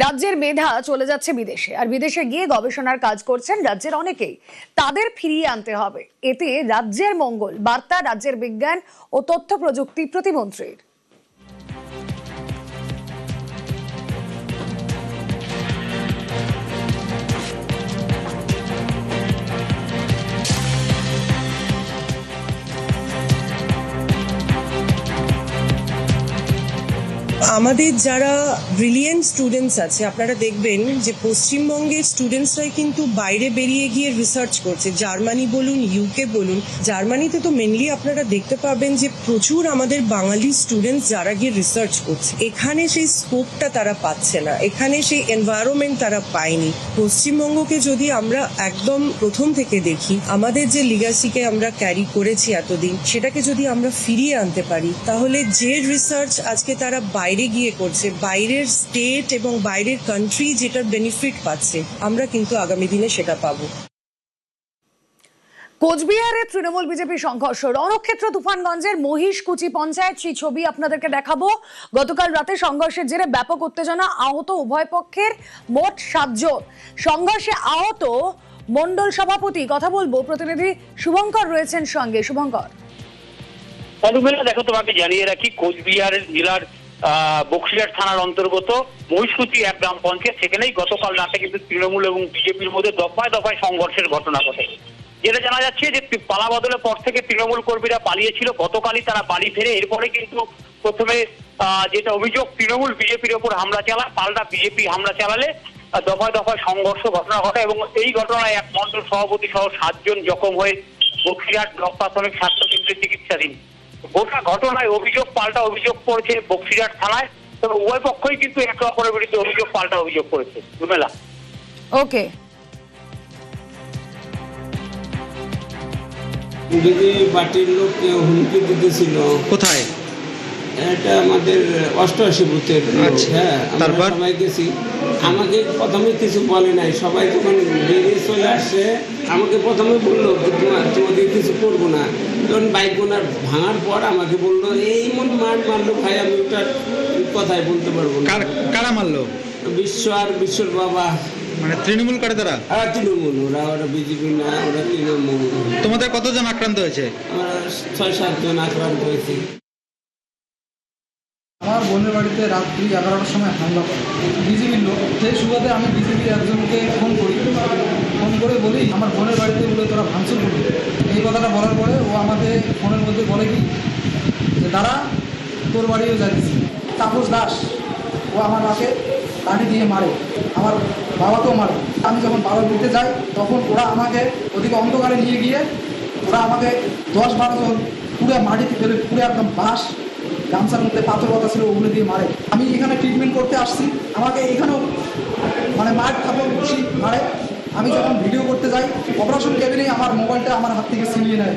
রাজ্যের মেধা চলে যাচ্ছে বিদেশে, আর বিদেশে গিয়ে গবেষণার কাজ করছেন রাজ্যের অনেকেই। তাদের ফিরিয়ে আনতে হবে, এতে রাজ্যের মঙ্গল বার্তা রাজ্যের বিজ্ঞান ও তথ্য প্রযুক্তি প্রতিমন্ত্রীর। আমাদের যারা ব্রিলিয়েন্ট স্টুডেন্টস আছে, আপনারা দেখবেন যে পশ্চিমবঙ্গের স্টুডেন্টসরাই কিন্তু বাইরে বেরিয়ে গিয়ে রিসার্চ করছে। জার্মানি বলুন, ইউকে বলুন। জার্মানিতে তো মেনলি আপনারা দেখতে পাবেন যে প্রচুর আমাদের বাঙালি স্টুডেন্টস যারা গিয়ে রিসার্চ করছে। এখানে সেই স্কোপটা তারা পাচ্ছে না, এখানে সেই এনভায়রনমেন্ট তারা পায়নি। পশ্চিমবঙ্গকে যদি আমরা একদম প্রথম থেকে দেখি, আমাদের যে লিগাসিকে আমরা ক্যারি করেছি এতদিন, সেটাকে যদি আমরা ফিরিয়ে আনতে পারি, তাহলে যে রিসার্চ আজকে তারা বাইরে গিয়ে করছে, বাইরের স্টেট এবং বাইরের কান্ট্রি যেটার বেনিফিট পাচ্ছে, আমরা কিন্তু আগামী দিনে সেটা পাবো। কোচবিহারে তৃণমূল বিজেপি সংঘর্ষ, রণক্ষেত্র তুফানগঞ্জের মহিষকুচি পঞ্চায়েত, সেই ছবি আপনাদেরকে দেখাবো। গতকাল রাতে সংঘর্ষের জেরে ব্যাপক উত্তেজনা, আহত উভয় পক্ষের মোট 7 জন। সংঘর্ষে আহত মন্ডল সভাপতি, কথা বলবো, প্রতিনিধি শুভঙ্কর রয়েছেন সঙ্গে। শুভঙ্কর, দেখো, তোমাকে জানিয়ে রাখি, কোচবিহার জেলার বক্সিরহাট থানার অন্তর্গত মহিষকুচি এক গ্রাম পঞ্চায়েত, সেখানেই গতকাল রাতে কিন্তু তৃণমূল এবং বিজেপির মধ্যে দফায় দফায় সংঘর্ষের ঘটনা ঘটে। যেটা জানা যাচ্ছে যে পালা বদলের পর থেকে তৃণমূল কর্মীরা পালিয়েছিল, গতকালই তারা বাড়ি ফেরে। এরপরে কিন্তু প্রথমে যেটা অভিযোগ, তৃণমূল বিজেপির ওপর হামলা চালায়, পাল্টা বিজেপি হামলা চালালে দফায় দফায় সংঘর্ষ ঘটনা ঘটে এবং এই ঘটনায় এক মন্ডল সভাপতি সহ 7 জন জখম হয়ে বক্সিরহাট ব্লক প্রাথমিক স্বাস্থ্য কেন্দ্রে চিকিৎসাধীন। গোটা ঘটনায় অভিযোগ পাল্টা অভিযোগ করেছে বক্সিরহাট থানায়, তবে উভয় পক্ষই কিন্তু একে অপরের বিরুদ্ধে অভিযোগ পাল্টা অভিযোগ করেছে। রুমেলা, ওকে। যদি পার্টির লোক হুমকি দিতেছিল। কোথায়? এটা আমাদের 88 বুথের। হ্যাঁ, তারপর সবাই গেছি। আমাকে প্রথমে কিছু বলে নাই, সবাই যখন বেরিয়ে চলে আসছে আমাকে প্রথমে বললো তোমাকে কিছু করবো না। যখন বাইক বোনার ভাঙার পর আমাকে বললো এই মন মারলো। ভাই আমি ওটার কথাই বলতে পারবো না। কারা মারলো? বিশ্ব আর বিশ্বর বাবা। মানে তৃণমূল করে তারা? হ্যাঁ, তৃণমূল। ওরা বিজেপি না, ওরা তৃণমূল। তোমাদের কতজন আক্রান্ত হয়েছে? আমরা 6-7 জন আক্রান্ত হয়েছি। আমার বোনের বাড়িতে রাত্রি 11টার সময় হামলা করে বিজেপির লোক। সেই সুবাদে আমি বিজেপির একজনকে ফোন করে বলি আমার বোনের বাড়িতে বলে তোরা ভাঙচুর করবি। এই কথাটা বলার পরে ও আমাদের ফোনের মধ্যে বলে কি যে দাঁড়া, তোর বাড়িও যাচ্ছি। তাপস দাস, ও আমার মাকে লাঠি দিয়ে মারে, আমার বাবাকেও মারে। আমি যখন বাবা দিতে যাই তখন ওরা আমাকে ওদিকে অন্ধকারে নিয়ে গিয়ে ওরা আমাকে 10-12 জন পুরো মাটিতে ফেলে, পুরো একদম বাঁশ গামছার মধ্যে পাথর কথা ছিল ওগুলো দিয়ে মারে। আমি এখানে ট্রিটমেন্ট করতে আসছি, আমাকে এখানেও মানে মার খাবে ঘুষি মারে। আমি যখন ভিডিও করতে যাই অপারেশন কেবিনে আমার মোবাইলটা আমার হাত থেকে ছিনিয়ে নেয়।